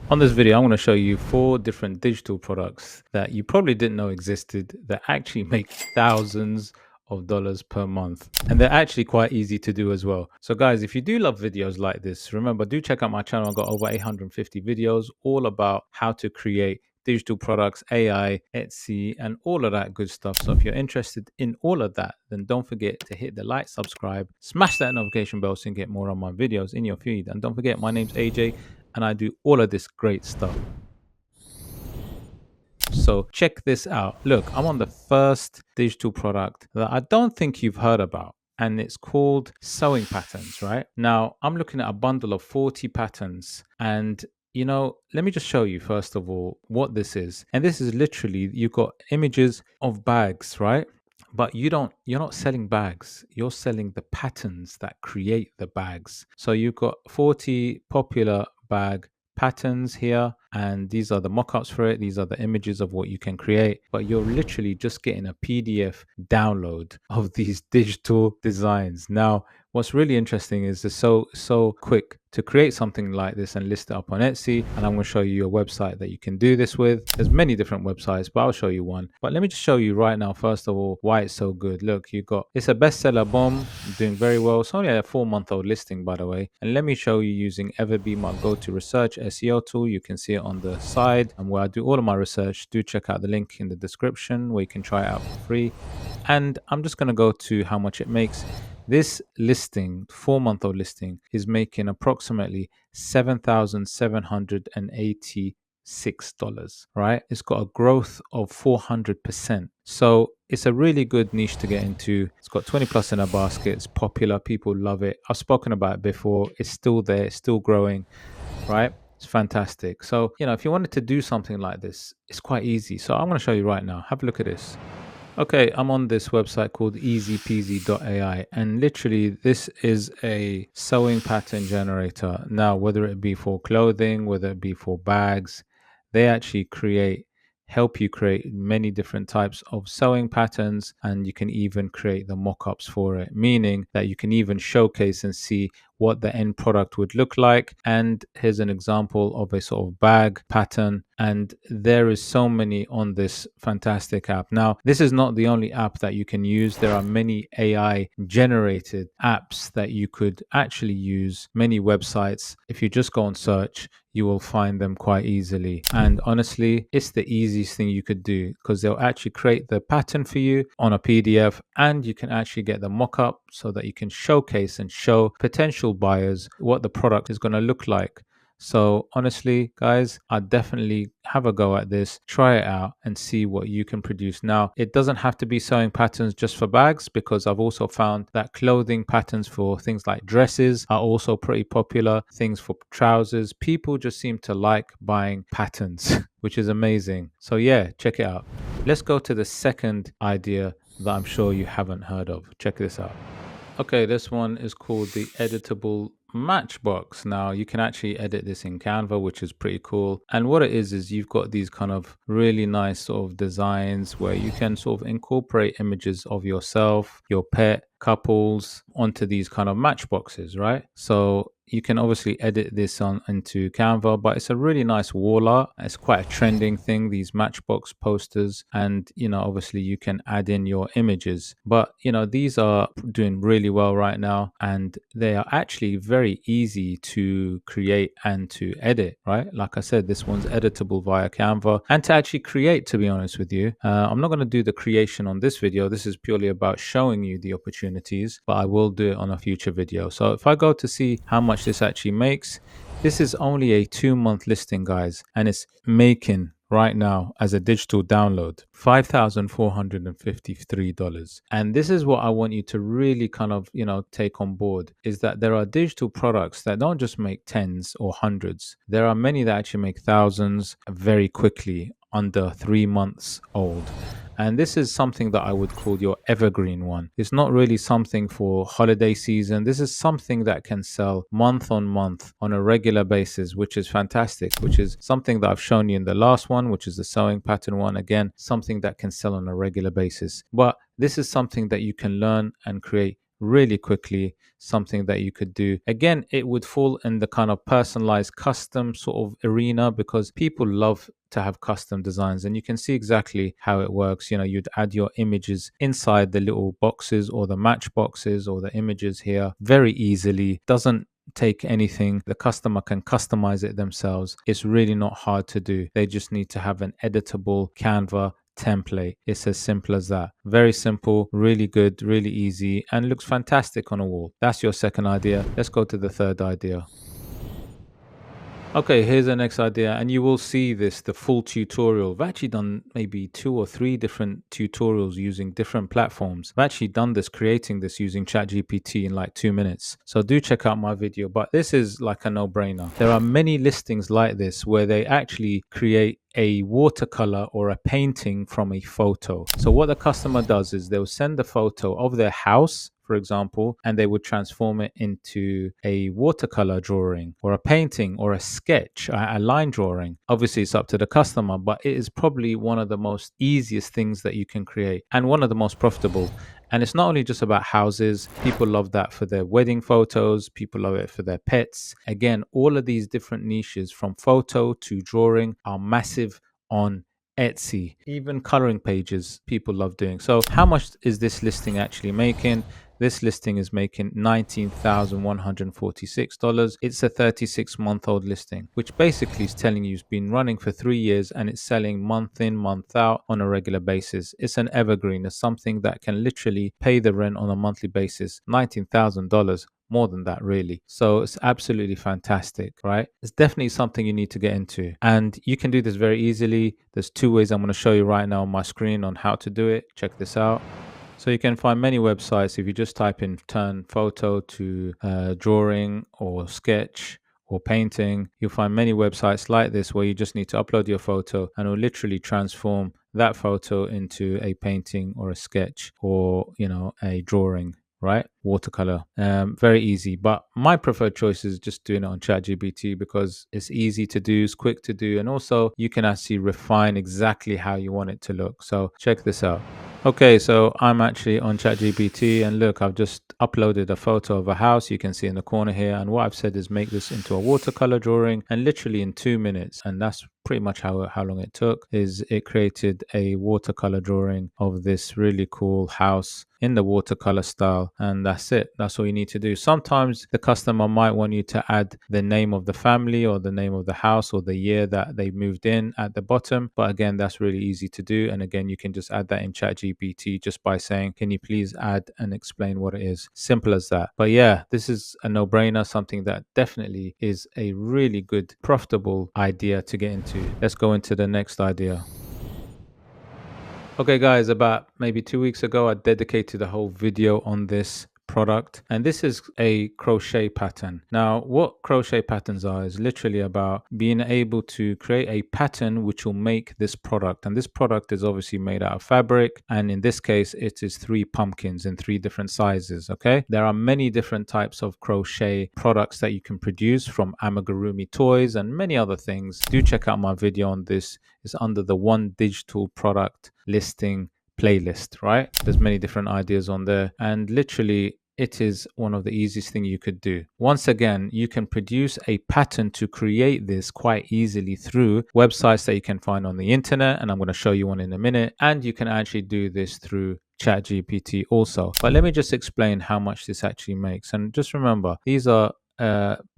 On this video, I'm going to show you 4 different digital products that you probably didn't know existed that actually make thousands of dollars per month. And they're actually quite easy to do as well. So guys, if you do love videos like this, remember, do check out my channel. I've got over 850 videos all about how to create digital products, AI, Etsy, and all of that good stuff. So if you're interested in all of that, then don't forget to hit the like, subscribe, smash that notification bell so you can get more of my videos in your feed. And don't forget, my name's AJ and I do all of this great stuff. So check this out. Look, I'm on the first digital product that I don't think you've heard about. And it's called sewing patterns, right? Now, I'm looking at a bundle of 40 patterns. And, let me just show you, first of all, what this is. And this is literally, you've got images of bags, right? But you're not selling bags. You're selling the patterns that create the bags. So you've got 40 popular bag patterns here, and these are the mock-ups for it. These are the images of what you can create, but you're literally just getting a PDF download of these digital designs. Now, what's really interesting is it's so quick to create something like this and list it up on Etsy. And I'm going to show you a website that you can do this with. There's many different websites, but I'll show you one. But let me just show you right now, first of all, why it's so good. Look, it's a bestseller bomb, doing very well. It's only a 4-month-old listing, by the way. And let me show you using Everbee, my go-to research SEO tool. You can see it on the side, and where I do all of my research. Do check out the link in the description where you can try it out for free. And I'm just going to go to how much it makes. This listing, 4-month-old listing, is making approximately $7,786, right? It's got a growth of 400%. So it's a really good niche to get into. It's got 20 plus in a basket. It's popular. People love it. I've spoken about it before. It's still there. It's still growing, right? It's fantastic. So, if you wanted to do something like this, it's quite easy. So I'm going to show you right now. Have a look at this. Okay, I'm on this website called easypeasy.ai, and literally this is a sewing pattern generator. Now, whether it be for clothing, whether it be for bags, they actually help you create many different types of sewing patterns, and you can even create the mock-ups for it, meaning that you can even showcase and see what the end product would look like. And here's an example of a sort of bag pattern, and there is so many on this fantastic app. Now, this is not the only app that you can use. There are many AI generated apps that you could actually use, many websites. If you just go and search, you will find them quite easily. And honestly, it's the easiest thing you could do, because they'll actually create the pattern for you on a PDF, and you can actually get the mock-up so that you can showcase and show potential buyers what the product is going to look like. So honestly, guys, I'd definitely have a go at this, try it out and see what you can produce. Now, it doesn't have to be sewing patterns just for bags, because I've also found that clothing patterns for things like dresses are also pretty popular, things for trousers. People just seem to like buying patterns, which is amazing. So yeah, check it out. Let's go to the second idea that I'm sure you haven't heard of. Check this out. Okay, this one is called the Editable matchbox. Now, you can actually edit this in Canva, which is pretty cool. And what it is you've got these kind of really nice sort of designs where you can sort of incorporate images of yourself, your pet, couples onto these kind of matchboxes, right? So you can obviously edit this into Canva, but it's a really nice wall art. It's quite a trending thing, these matchbox posters. And, obviously you can add in your images. But, these are doing really well right now. And they are actually very easy to create and to edit, right? Like I said, this one's editable via Canva. And to actually create, to be honest with you, I'm not going to do the creation on this video. This is purely about showing you the opportunities, but I will do it on a future video. So if I go to see how much this actually makes, this is only a 2-month listing, guys, and it's making right now as a digital download $5,453. And this is what I want you to really kind of take on board, is that there are digital products that don't just make tens or hundreds. There are many that actually make thousands very quickly, under 3 months old. And this is something that I would call your evergreen one. It's not really something for holiday season. This is something that can sell month on month on a regular basis, which is fantastic, which is something that I've shown you in the last one, which is the sewing pattern one. Again, something that can sell on a regular basis. But this is something that you can learn and create really quickly, something that you could do. Again, it would fall in the kind of personalized custom sort of arena because people love to have custom designs, and you can see exactly how it works. You'd add your images inside the little boxes or the match boxes or the images here very easily. Doesn't take anything. The customer can customize it themselves. It's really not hard to do. They just need to have an editable Canva template. It's as simple as that. Very simple, really good, really easy, and looks fantastic on a wall. That's your second idea. Let's go to the third idea. Okay, here's the next idea, and you will see the full tutorial. I've actually done maybe 2 or 3 different tutorials using different platforms. I've actually done this, creating this using ChatGPT in like 2 minutes. So do check out my video, but this is like a no-brainer. There are many listings like this where they actually create a watercolor or a painting from a photo. So what the customer does is they'll send a photo of their house, for example, and they would transform it into a watercolor drawing or a painting or a sketch, a line drawing. Obviously, it's up to the customer, but it is probably one of the most easiest things that you can create and one of the most profitable. And it's not only just about houses. People love that for their wedding photos. People love it for their pets. Again, all of these different niches from photo to drawing are massive on Etsy. Even coloring pages, people love doing. So how much is this listing actually making? This listing is making $19,146. It's a 36-month-old listing, which basically is telling you it's been running for 3 years and it's selling month in, month out on a regular basis. It's an evergreen. It's something that can literally pay the rent on a monthly basis. $19,000. More than that, really. So it's absolutely fantastic, right? It's definitely something you need to get into, and you can do this very easily. There's 2 ways I'm going to show you right now on my screen on how to do it. Check this out. So you can find many websites. If you just type in turn photo to drawing or sketch or painting, you'll find many websites like this where you just need to upload your photo and it will literally transform that photo into a painting or a sketch or, a drawing. Right? Watercolor. Very easy. But my preferred choice is just doing it on ChatGPT because it's easy to do, it's quick to do, and also you can actually refine exactly how you want it to look. So check this out. Okay, so I'm actually on ChatGPT, and look, I've just uploaded a photo of a house. You can see in the corner here, and what I've said is make this into a watercolor drawing, and literally in 2 minutes, and that's pretty much how long it took, is it created a watercolor drawing of this really cool house in the watercolor style, and that's it. That's all you need to do. Sometimes the customer might want you to add the name of the family or the name of the house or the year that they moved in at the bottom, but again, that's really easy to do. And again, you can just add that in ChatGPT just by saying, can you please add and explain what it is? Simple as that. But yeah, this is a no-brainer, something that definitely is a really good, profitable idea to get into. Let's go into the next idea. Okay guys, about maybe 2 weeks ago, I dedicated a whole video on this product, and this is a crochet pattern. Now, what crochet patterns are is literally about being able to create a pattern which will make this product, and this product is obviously made out of fabric, and in this case it is 3 pumpkins in 3 different sizes. Okay, there are many different types of crochet products that you can produce, from amigurumi toys and many other things. Do check out my video on this. It's under the one digital product listing playlist, right? There's many different ideas on there, and literally it is one of the easiest thing you could do. Once again, you can produce a pattern to create this quite easily through websites that you can find on the internet, and I'm going to show you one in a minute, and you can actually do this through ChatGPT also. But let me just explain how much this actually makes. And just remember, these are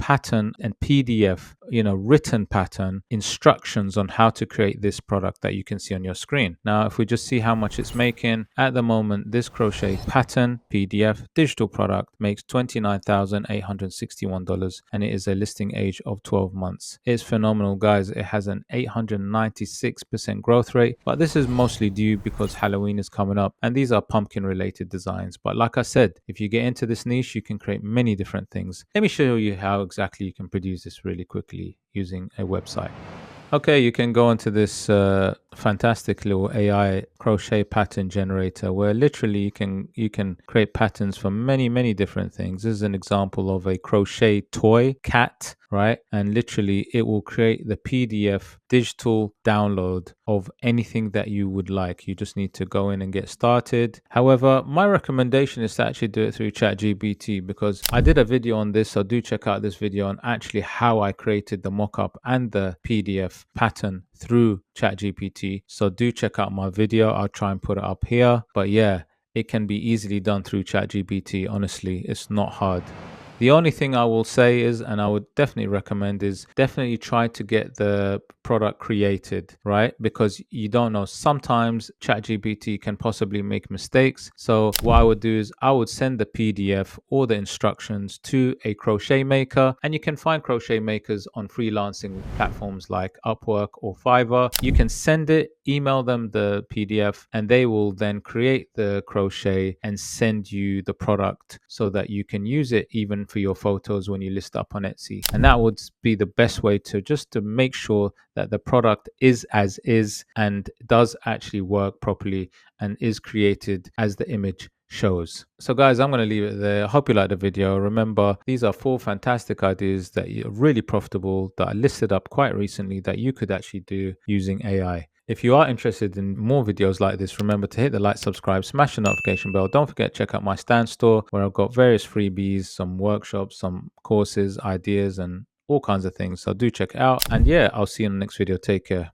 pattern and PDF, written pattern instructions on how to create this product that you can see on your screen. Now, if we just see how much it's making at the moment, this crochet pattern PDF digital product makes $29,861, and it is a listing age of 12 months. It's phenomenal, guys. It has an 896% growth rate, but this is mostly due because Halloween is coming up and these are pumpkin related designs. But like I said, if you get into this niche, you can create many different things. Let me show you how exactly you can produce this really quickly using a website. Okay, you can go into this fantastic little AI crochet pattern generator where literally you can create patterns for many different things. This is an example of a crochet toy cat. right? And literally it will create the PDF digital download of anything that you would like. You just need to go in and get started. However, my recommendation is to actually do it through ChatGPT, because I did a video on this, so do check out this video on actually how I created the mockup and the PDF pattern through ChatGPT. So do check out my video. I'll try and put it up here. But yeah, it can be easily done through ChatGPT. Honestly, it's not hard. The only thing I will say is, and I would definitely recommend, is definitely try to get the product created, right? Because you don't know, sometimes ChatGPT can possibly make mistakes. So what I would do is I would send the PDF or the instructions to a crochet maker, and you can find crochet makers on freelancing platforms like Upwork or Fiverr. You can send it, email them the PDF, and they will then create the crochet and send you the product so that you can use it even for your photos when you list up on Etsy. And that would be the best way to just to make sure that the product is as is and does actually work properly and is created as the image shows. So guys, I'm going to leave it there. I hope you liked the video. Remember, these are 4 fantastic ideas that are really profitable, that I listed up quite recently, that you could actually do using AI. If you are interested in more videos like this, remember to hit the like, subscribe, smash the notification bell. Don't forget to check out my Stan store, where I've got various freebies, some workshops, some courses, ideas, and all kinds of things. So do check it out. And yeah, I'll see you in the next video. Take care.